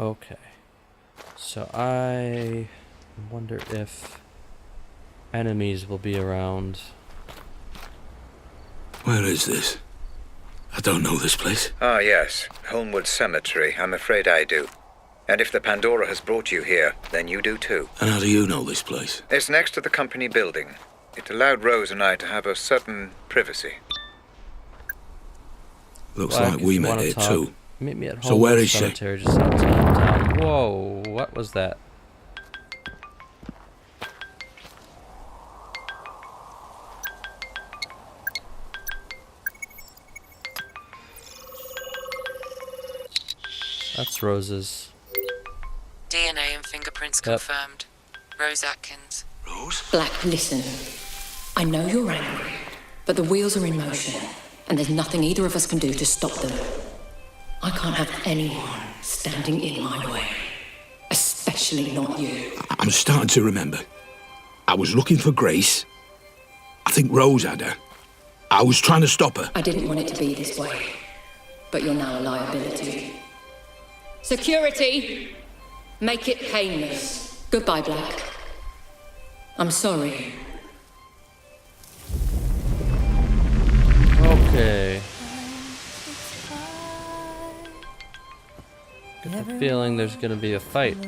Okay. So I wonder if enemies will be around. Where is this? I don't know this place. Ah, yes. Holmwood Cemetery. I'm afraid I do. And if the Pandora has brought you here, then you do too. And how do you know this place? It's next to the company building. It allowed Rose and I to have a certain privacy. Looks Black, like if we you met wanna here talk, too. Meet me at So where Homewood is she? Cemetery just outside of town. Whoa, what was that? That's Rose's. DNA and fingerprints Yep. confirmed. Rose Atkins. Rose? Black, listen. I know you're angry, but the wheels are in motion, and there's nothing either of us can do to stop them. I can't have anyone standing in my way. Especially not you. I'm starting to remember. I was looking for Grace. I think Rose had her. I was trying to stop her. I didn't want it to be this way, but you're now a liability. Security! Make it painless. Goodbye, Black. I'm sorry. Okay. Get the feeling there's gonna be a fight.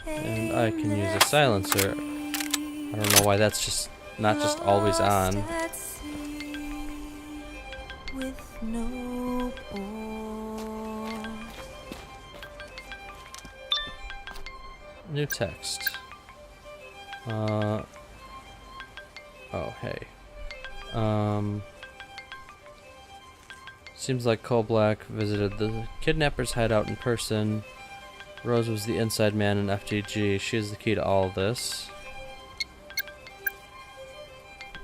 And I can use a silencer. I don't know why that's just not just always on. New text. Oh, hey. Seems like Cole Black visited the kidnapper's hideout in person. Rose was the inside man in FTG. She is the key to all of this.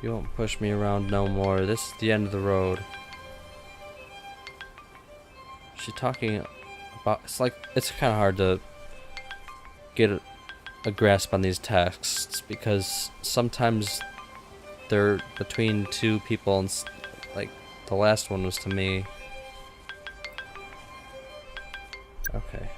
You won't push me around no more. This is the end of the road. She talking about... It's kind of hard to get a grasp on these texts because sometimes they're between two people and like the last one was to me. Okay.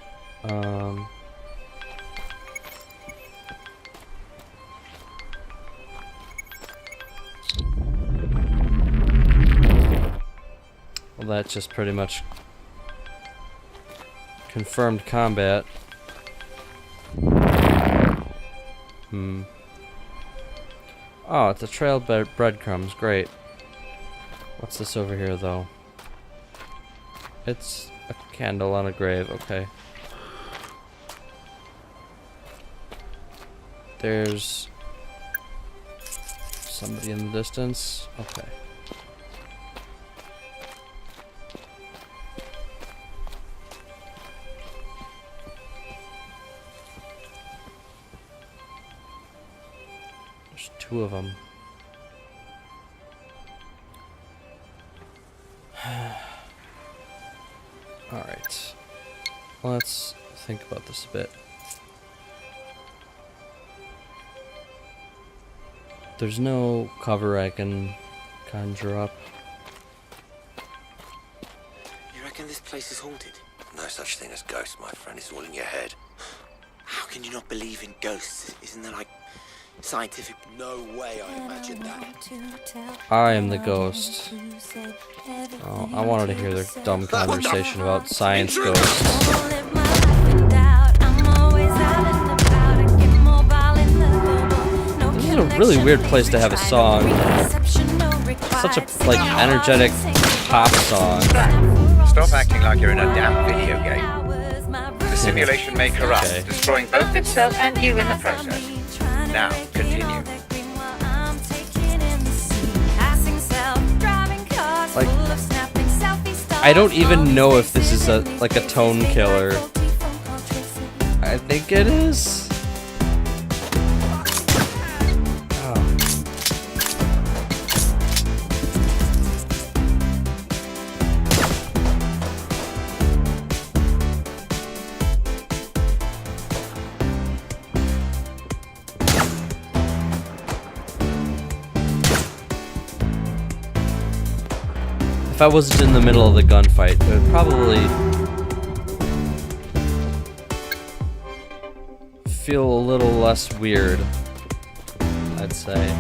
Well, that's just pretty much confirmed combat. Oh, it's a trail of breadcrumbs. Great. What's this over here, though? It's a candle on a grave. Okay. There's somebody in the distance. Okay. There's two of them. Alright. Let's think about this a bit. There's no cover I can conjure up. You reckon this place is haunted? No such thing as ghosts, my friend. It's all in your head. How can you not believe in ghosts? Isn't there, like, scientific... No way I imagined that. I am the ghost. Oh, I wanted to hear their dumb conversation about science ghosts. This is a really weird place to have a song. Such a, like, energetic pop song. Stop acting like you're in a damn video game. The simulation may corrupt, Okay. destroying both itself and you in the process. Now, continue. Like, I don't even know if this is a tone killer. I think it is. Oh. If I wasn't in the middle of the gunfight, it would probably feel a little less weird, I'd say.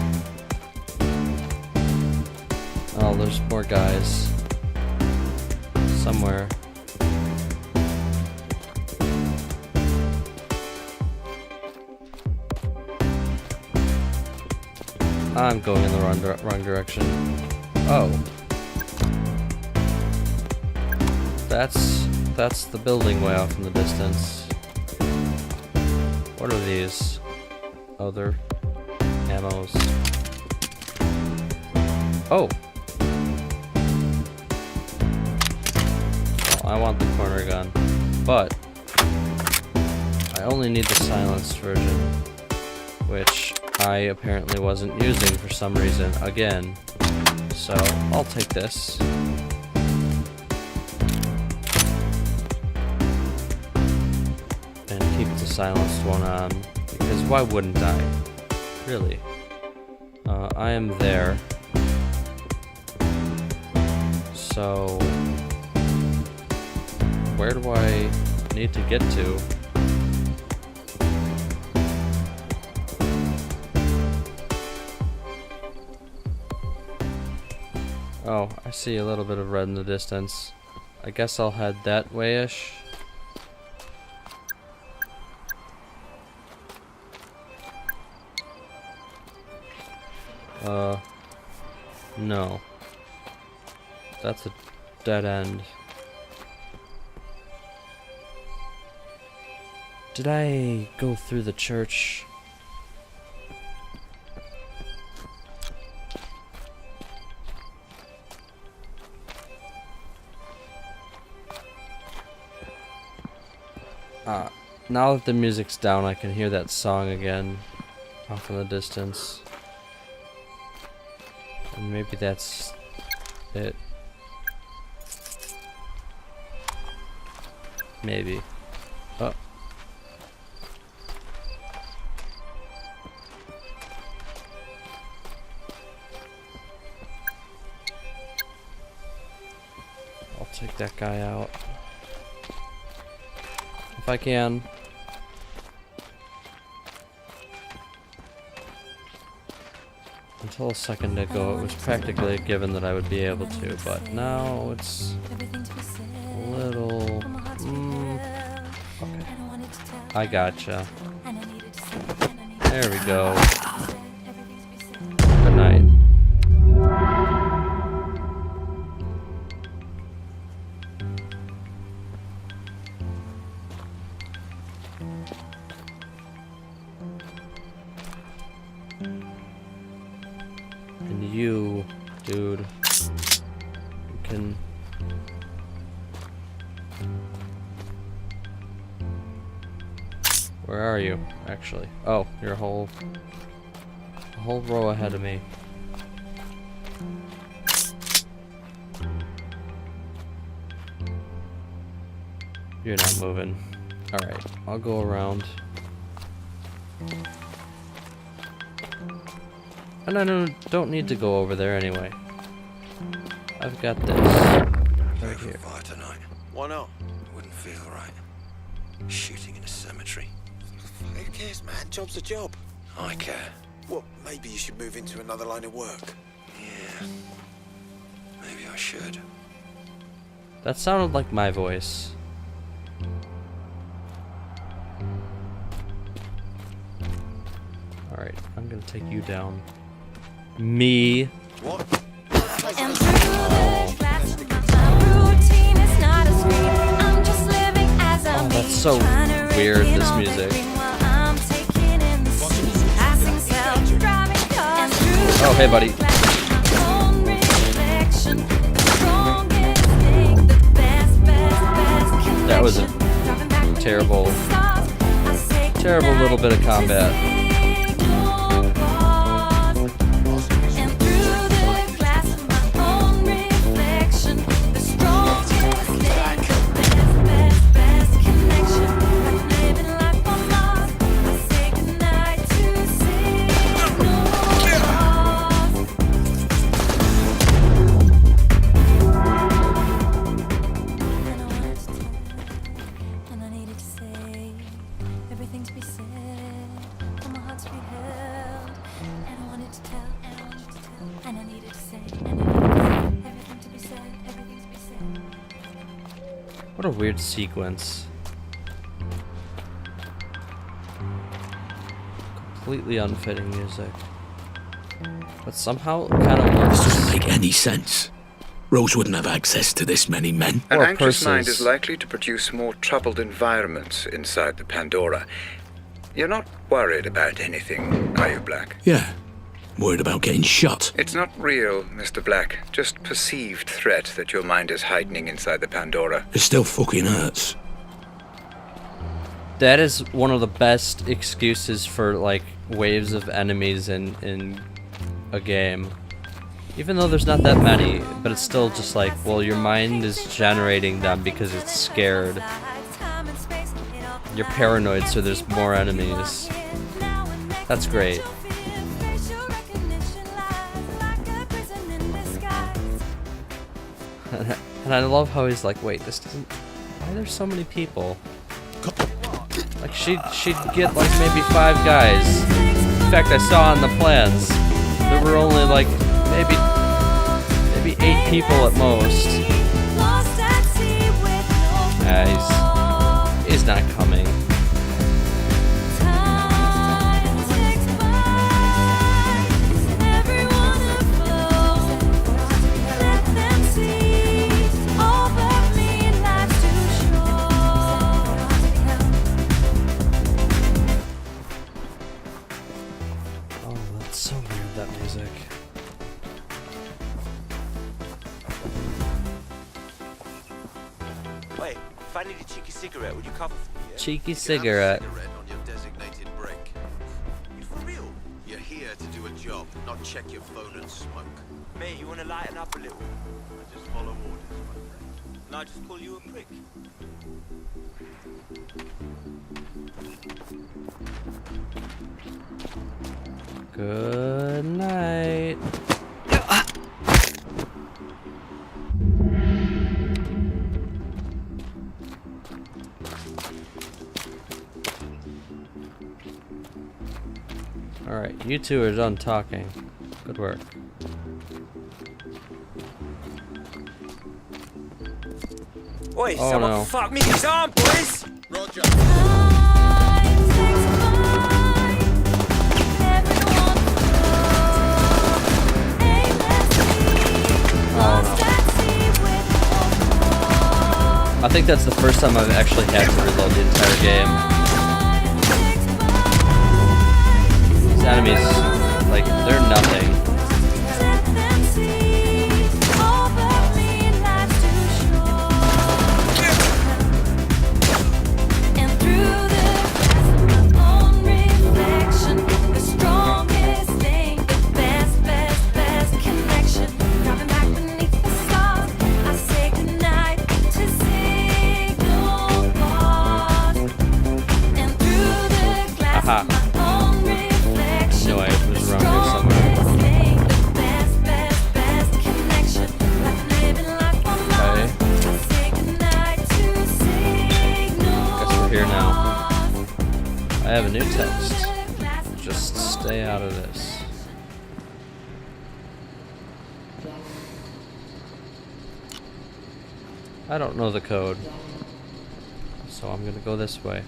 Oh, there's more guys. Somewhere. I'm going in the wrong direction. Oh. That's the building way off in the distance. What are these? Oh, they're ammos. Oh! Well, I want the corner gun, but I only need the silenced version, which I apparently wasn't using for some reason again. So I'll take this. And keep the silenced one on, because why wouldn't I? Really. I am there. So where do I need to get to? Oh, I see a little bit of red in the distance. I guess I'll head that way-ish. No. That's a dead end. Did I go through the church? Now that the music's down, I can hear that song again off in the distance. And maybe that's it. Maybe. Oh. I'll take that guy out. If I can. Until a second ago, it was practically a given that I would be able to, but now it's a little... okay. I gotcha. There we go. Good night. And you, dude, you can... Where are you, actually? Oh, you're a whole row ahead of me. You're not moving. Alright, I'll go around. And I don't need to go over there anyway. I've got this right here. Fire tonight. Why not? It wouldn't feel right. Shooting in a cemetery. Who cares, man? Job's a job. I care. Well, maybe you should move into another line of work. Yeah. Maybe I should. That sounded like my voice. Alright, I'm gonna take you down. Me. What? And through the glass of my routine is not a scream. I'm just living as I'm That's so weird, this music. Oh, hey, buddy. That was a terrible little bit of combat. Everything to be said. wanted to tell, and I wanted to tell, and I needed to say, and I needed to say everything to be said, everything to be said. What a weird sequence. Completely unfitting music. But somehow it kind of This doesn't works. make any sense. Rose wouldn't have access to this many men. An Or anxious mind purses. is likely to produce more troubled environments inside the Pandora. You're not worried about anything, are you, Black? Yeah. Worried about getting shot. It's not real, Mr. Black. Just perceived threat that your mind is heightening inside the Pandora. It still fucking hurts. That is one of the best excuses for like waves of enemies in a game. Even though there's not that many, but it's still just like, well, your mind is generating them because it's scared. You're paranoid, so there's more enemies. That's great. And I love how he's like, wait, this doesn't... Why are there so many people? Like, she'd get like maybe 5 guys. In fact, I saw on the plans, there were only like maybe 8 people at most. Yeah, he's not coming. Oh, that's so weird, that music. Wait, if I need a cheeky cigarette, would you cover for me? Yeah? Cheeky cigarette. Cigarette on your designated break. You for real? You're here to do a job, not check your phone and smoke. Mate, you wanna lighten up a little? I just follow orders, my friend. And I just call you a prick. Good night. Alright, you two are done talking. Good work. Oi, Oh, someone no. fuck me his arm, boys! Roger. I think that's the first time I've actually had to reload the entire game. These enemies, like, they're nothing. Aha. No, I was wrong here somewhere. Okay. Guess we're here now. I have a new text. Just stay out of this. I don't know the code. So I'm gonna go this way.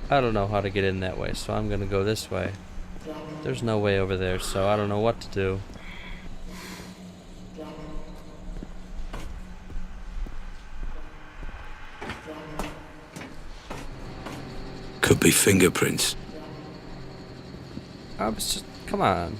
I don't know how to get in that way, so I'm gonna go this way. There's no way over there, so I don't know what to do. Could be fingerprints. I was just... Come on.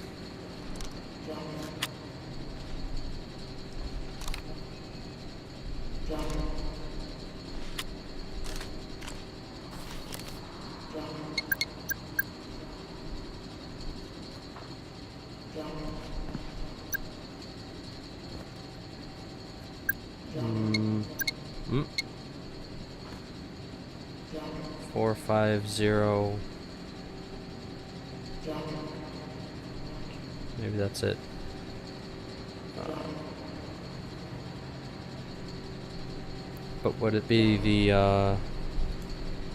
Mm. 450. Maybe that's it. But would it be the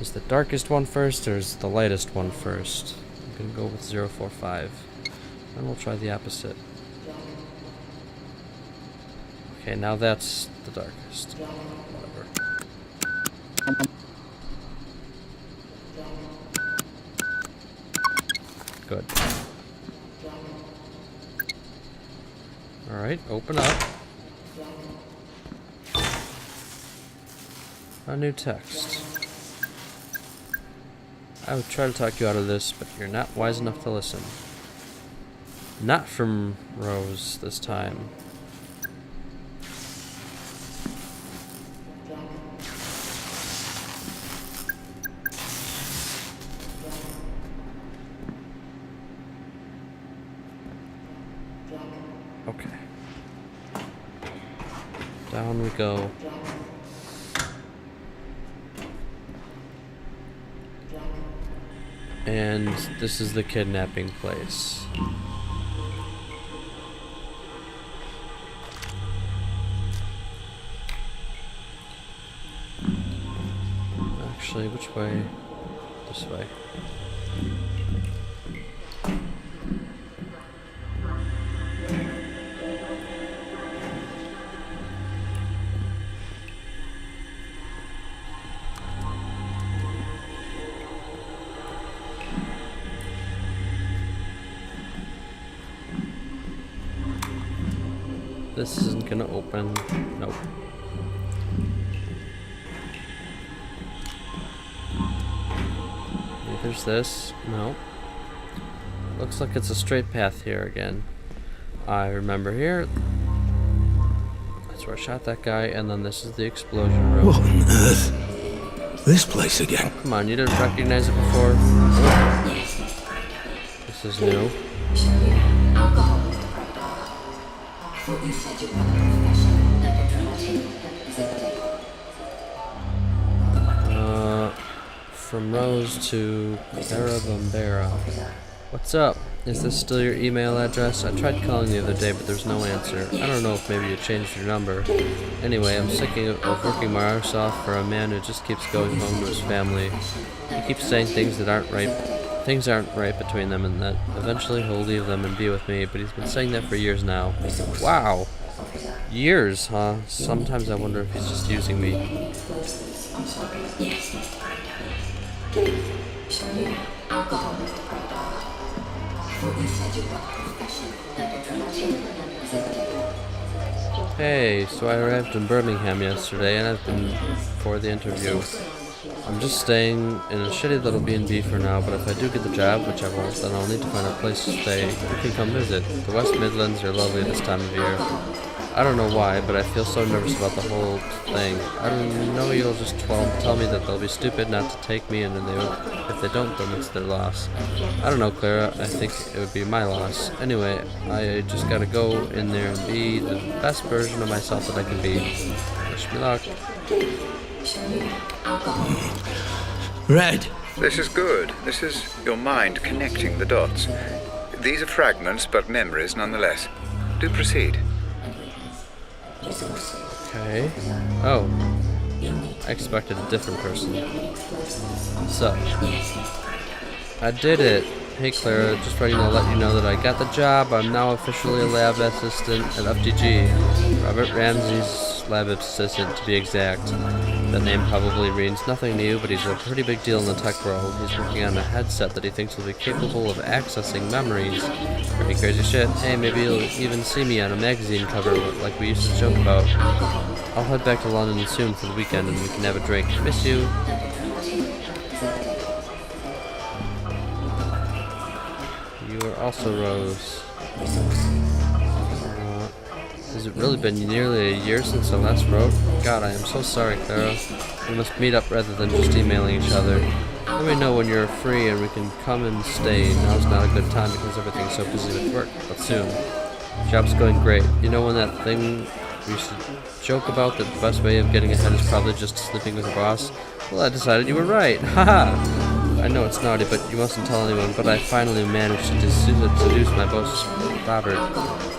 is the darkest one first or is the lightest one first? I'm gonna go with 045. And we'll try the opposite. Okay, now that's the darkest. Whatever. Good. Alright, open up. A new text. I would try to talk you out of this, but you're not wise enough to listen. Not from Rose this time. Okay. Down we go. And this is the kidnapping place. Actually, which way? This way. This isn't gonna open. Nope. There's this. No. Looks like it's a straight path here again. I remember here. That's where I shot that guy, and then this is the explosion room. What on earth? This place again? Come on, you didn't recognize it before? This is new. From Rose to Clara Bombera. What's up? Is this still your email address? I tried calling the other day, but there's no answer. I don't know if maybe you changed your number. Anyway, I'm sick of working my arse off for a man who just keeps going home to his family. He keeps saying things that aren't right. Things aren't right between them, and that eventually he'll leave them and be with me, but he's been saying that for years now. Wow. Years, huh? Sometimes I wonder if he's just using me. Hey, so I arrived in Birmingham yesterday, and I've been for the interview. I'm just staying in a shitty little B&B for now, but if I do get the job, which I won't, then I'll need to find a place to stay. You can come visit. The West Midlands are lovely this time of year. I don't know why, but I feel so nervous about the whole thing. I don't know, you'll just tell me that they'll be stupid not to take me, and then if they don't, then it's their loss. I don't know, Clara. I think it would be my loss. Anyway, I just gotta go in there and be the best version of myself that I can be. Wish me luck. Red. This is good. This is your mind connecting the dots. These are fragments, but memories nonetheless. Do proceed. Okay. Oh. I expected a different person. What's up? I did it. Hey Clara, just writing to let you know that I got the job. I'm now officially a lab assistant at FDG. Robert Ramsey's lab assistant, to be exact. That name probably means nothing to you, but he's a pretty big deal in the tech world. He's working on a headset that he thinks will be capable of accessing memories. Pretty crazy shit. Hey, maybe you'll even see me on a magazine cover like we used to joke about. I'll head back to London soon for the weekend and we can have a drink. Miss you. You are also Rose. Has it really been nearly a year since I last wrote? God, I am so sorry, Clara. We must meet up rather than just emailing each other. Let me know when you're free and we can come and stay. Now's not a good time because everything's so busy with work, but soon. Job's going great. You know when that thing we used to joke about that the best way of getting ahead is probably just sleeping with your boss? Well, I decided you were right. Haha! I know it's naughty, but you mustn't tell anyone, but I finally managed to seduce my boss, Robert.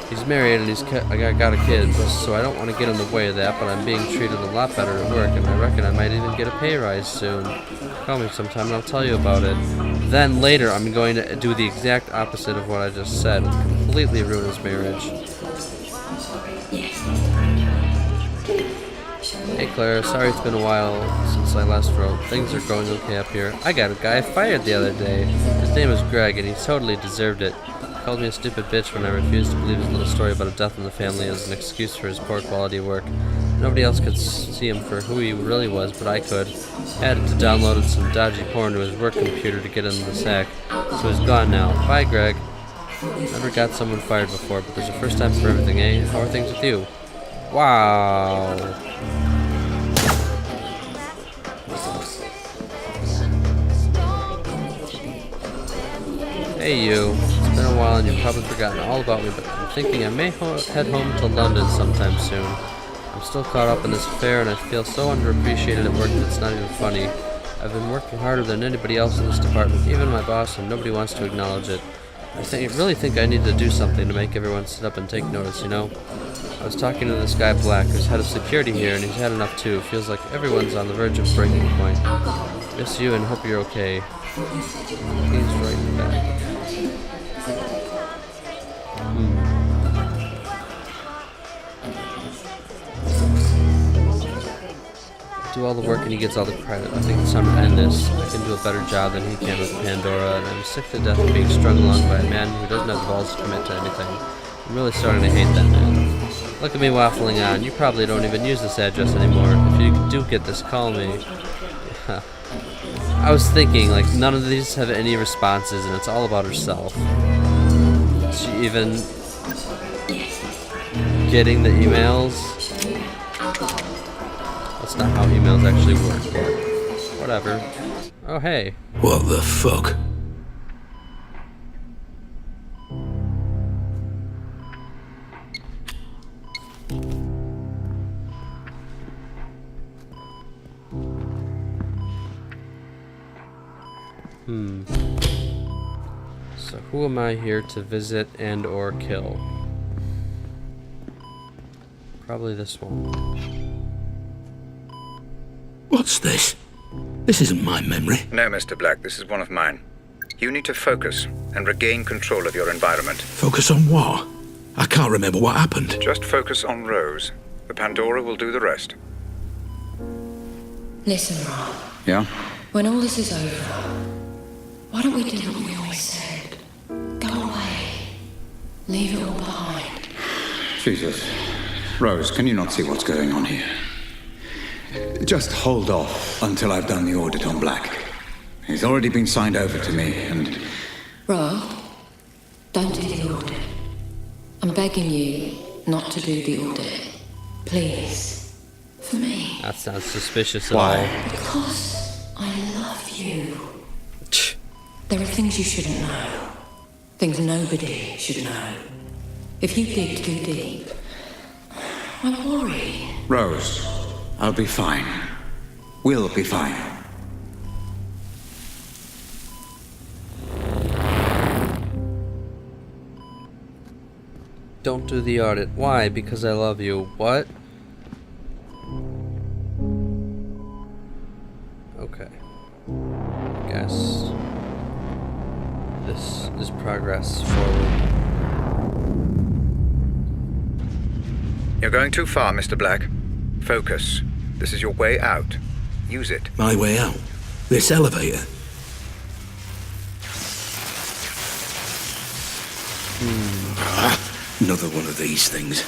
He's married and I got a kid, so I don't want to get in the way of that, but I'm being treated a lot better at work, and I reckon I might even get a pay rise soon. Call me sometime and I'll tell you about it. then later I'm going to do the exact opposite of what I just said. Completely ruin his marriage. Hey Claire, sorry it's been a while since I last wrote. Things are going okay up here. I got a guy fired the other day. His name is Greg, and he totally deserved it. He called me a stupid bitch when I refused to believe his little story about a death in the family as an excuse for his poor quality work. Nobody else could see him for who he really was, but I could. Had to downloaded some dodgy porn to his work computer to get in the sack. So he's gone now. Bye, Greg. Never got someone fired before, but there's a first time for everything, eh? How are things with you? Wow. Hey you, it's been a while and you've probably forgotten all about me, but I'm thinking I may head home to London sometime soon. I'm still caught up in this affair and I feel so underappreciated at work that it's not even funny. I've been working harder than anybody else in this department, even my boss, and nobody wants to acknowledge it. I really think I need to do something to make everyone sit up and take notice, you know? I was talking to this guy Black, who's head of security here, and he's had enough too. Feels like everyone's on the verge of breaking point. Miss you and hope you're okay. He's right back. Do all the work and he gets all the credit. I think it's time to end this. I can do a better job than he can with Pandora, and I'm sick to death of being strung along by a man who doesn't have the balls to commit to anything. I'm really starting to hate that man. Look at me waffling on. You probably don't even use this address anymore. If you do get this, call me. I was thinking, like, none of these have any responses, and it's all about herself. Is she even getting the emails? That's not how emails actually work, but whatever. Oh, hey. What the fuck? So who am I here to visit and or kill? Probably this one. What's this? This isn't my memory. No, Mr. Black, this is one of mine. You need to focus and regain control of your environment. Focus on what? I can't remember what happened. Just focus on Rose. The Pandora will do the rest. Listen, Rob. Yeah? When all this is over, why don't we do what we always said? Go away. Leave it all behind. Jesus. Rose, can you not see what's going on here? Just hold off until I've done the audit on Black. He's already been signed over to me, and... Rob, don't do the audit. I'm begging you not to do the audit. Please. For me. That sounds suspicious at Why? all. Because I love you. There are things you shouldn't know. Things nobody should know. If you dig too deep, I worry. Rose, I'll be fine. We'll be fine. Don't do the audit. Why? Because I love you. What? Okay. Guess this is progress forward. You're going too far, Mr. Black. Focus. This is your way out. Use it. My way out? This elevator? Another one of these things.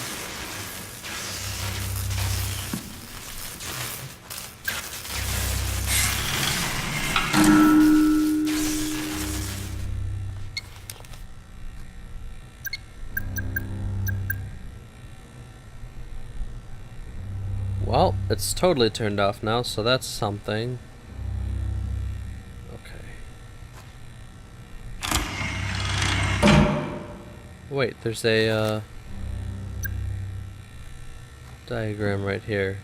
Well, it's totally turned off now, so that's something. Okay. Wait, there's a diagram right here.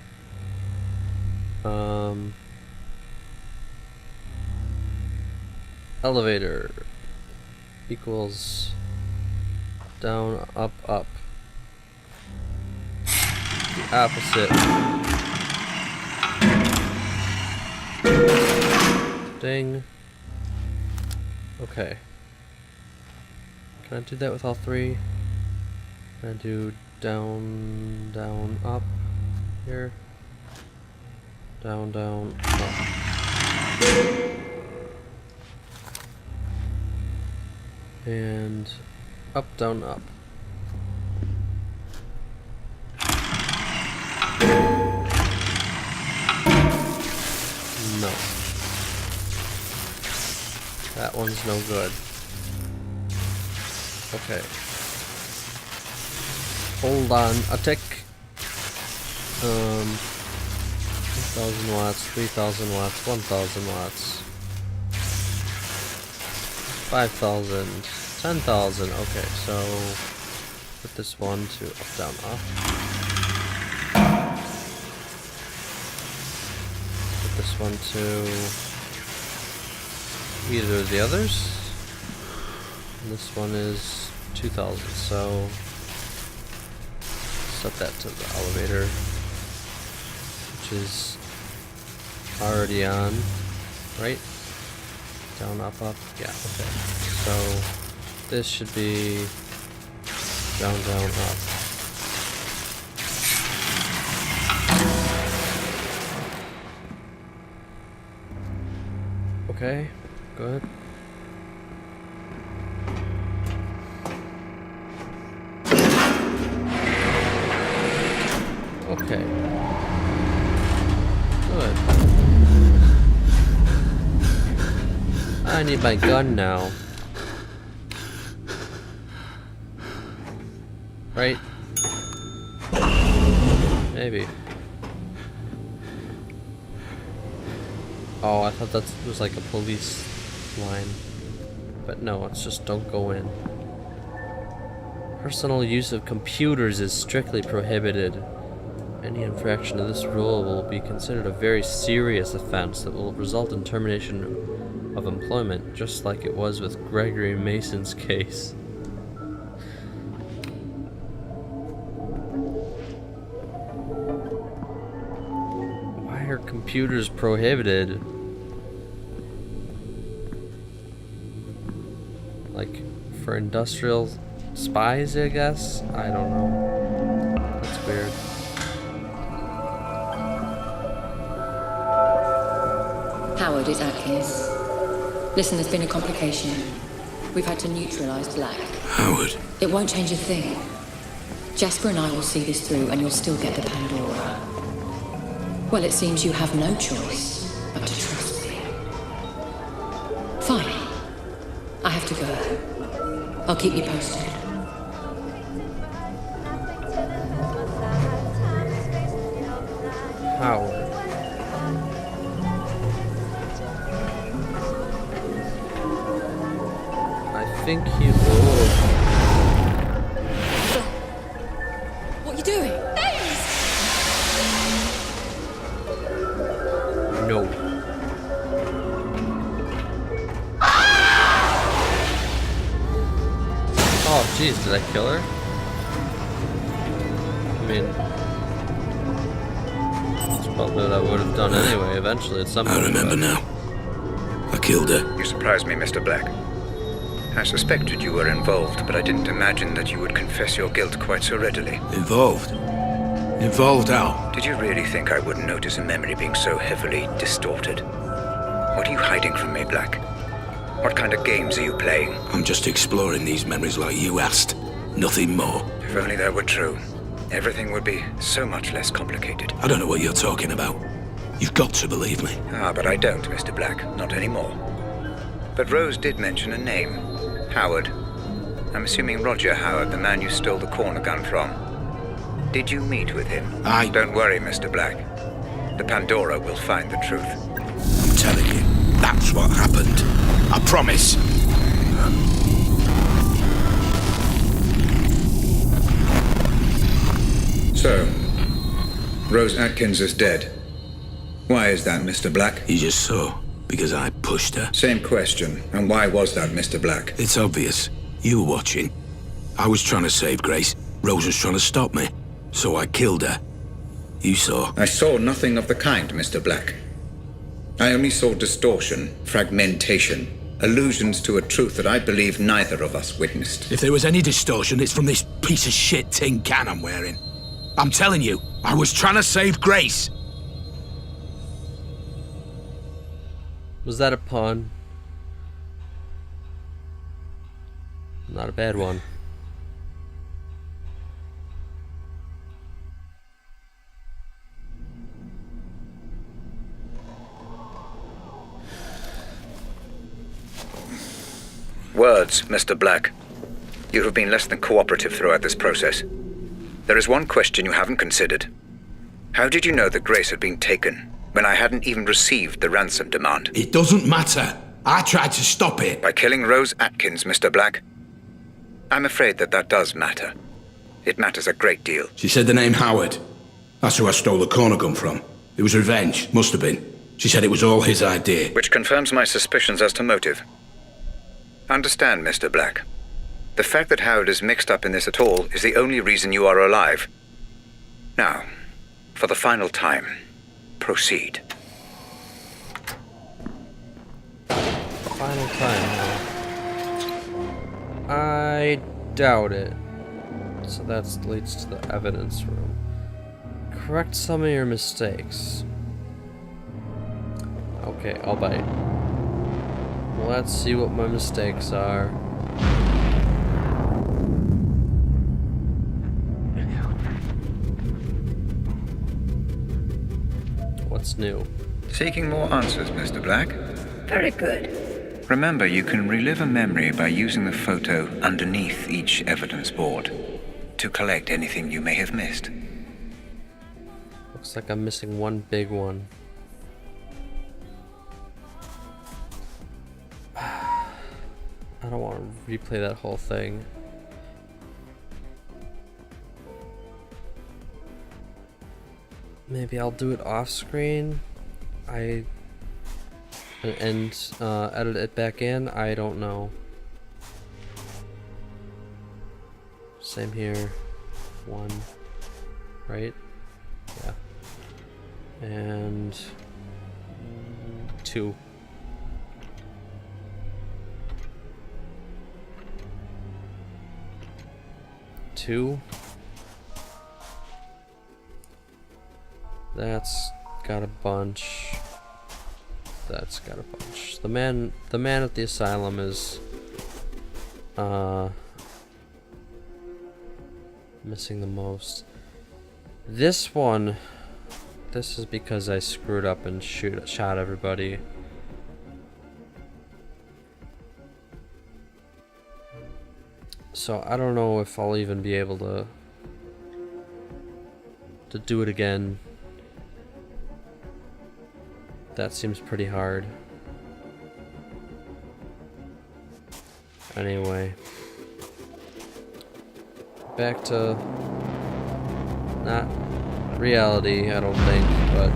Elevator equals down, up, up. The opposite. Ding. Okay. Can I do that with all three? Can I do down, down, up here? Down, down, up. And up, down, up. No. That one's no good. Okay. Hold on a tick. 2,000 watts, 3,000 watts, 1,000 watts. 5,000, 10,000. Okay, so put this one to up, down, up. Put this one to either of the others. And this one is 2,000, so set that to the elevator, which is already on, right? Down, up, up. Yeah, okay. So this should be down, down, up. Okay, good. Okay. Good. I need my gun now. Right? Maybe. Oh, I thought that was like a police line. But no, it's just don't go in. Personal use of computers is strictly prohibited. Any infraction of this rule will be considered a very serious offense that will result in termination of employment, just like it was with Gregory Mason's case. Why are computers prohibited? Like, for industrial spies, I guess? I don't know. That's weird. Howard, it's Atkins. Listen, there's been a complication. We've had to neutralize Black. Howard. It won't change a thing. Jasper and I will see this through, and you'll still get the Pandora. Well, it seems you have no choice but to trust me. Fine. I have to go. I'll keep you posted. Howard. I think he will. What are you doing? No. Oh, jeez, did I kill her? I mean, that's probably what I would have done anyway, eventually, at some point. I remember now. I killed her. You surprised me, Mr. Black. I suspected you were involved, but I didn't imagine that you would confess your guilt quite so readily. Involved? Involved how? Did you really think I wouldn't notice a memory being so heavily distorted? What are you hiding from me, Black? What kind of games are you playing? I'm just exploring these memories like you asked. Nothing more. If only that were true, everything would be so much less complicated. I don't know what you're talking about. You've got to believe me. Ah, but I don't, Mr. Black. Not anymore. But Rose did mention a name. Howard. I'm assuming Roger Howard, the man you stole the corner gun from. Did you meet with him? Don't worry, Mr. Black. The Pandora will find the truth. I'm telling you, that's what happened. I promise. So, Rose Atkins is dead. Why is that, Mr. Black? You just saw. Because I pushed her. Same question. And why was that, Mr. Black? It's obvious. You were watching. I was trying to save Grace. Rose was trying to stop me. So I killed her. You saw. I saw nothing of the kind, Mr. Black. I only saw distortion, fragmentation, Allusions to a truth that I believe neither of us witnessed. If there was any distortion, it's from this piece of shit tin can I'm wearing. I'm telling you, I was trying to save Grace. Was that a pun? Not a bad one. Words, Mr. Black. You have been less than cooperative throughout this process. There is one question you haven't considered. How did you know that Grace had been taken when I hadn't even received the ransom demand? It doesn't matter. I tried to stop it. By killing Rose Atkins, Mr. Black? I'm afraid that does matter. It matters a great deal. She said the name Howard. That's who I stole the corner gun from. It was revenge, must have been. She said it was all his idea. Which confirms my suspicions as to motive. Understand, Mr. Black. The fact that Howard is mixed up in this at all is the only reason you are alive. Now, for the final time, proceed. Final time, huh? I doubt it. So that leads to the evidence room. Correct some of your mistakes. Okay, I'll bite. Let's see what my mistakes are. What's new? Seeking more answers, Mr. Black? Very good. Remember, you can relive a memory by using the photo underneath each evidence board to collect anything you may have missed. Looks like I'm missing one big one. I don't want to replay that whole thing. Maybe I'll do it off screen. And edit it back in. I don't know. Same here. 1, right? Yeah. And 2. That's got a bunch. That's got a bunch. The man at the asylum is missing the most. This one, this is because I screwed up and shot everybody. So I don't know if I'll even be able to do it again. That seems pretty hard. Anyway, back to not reality, I don't think, but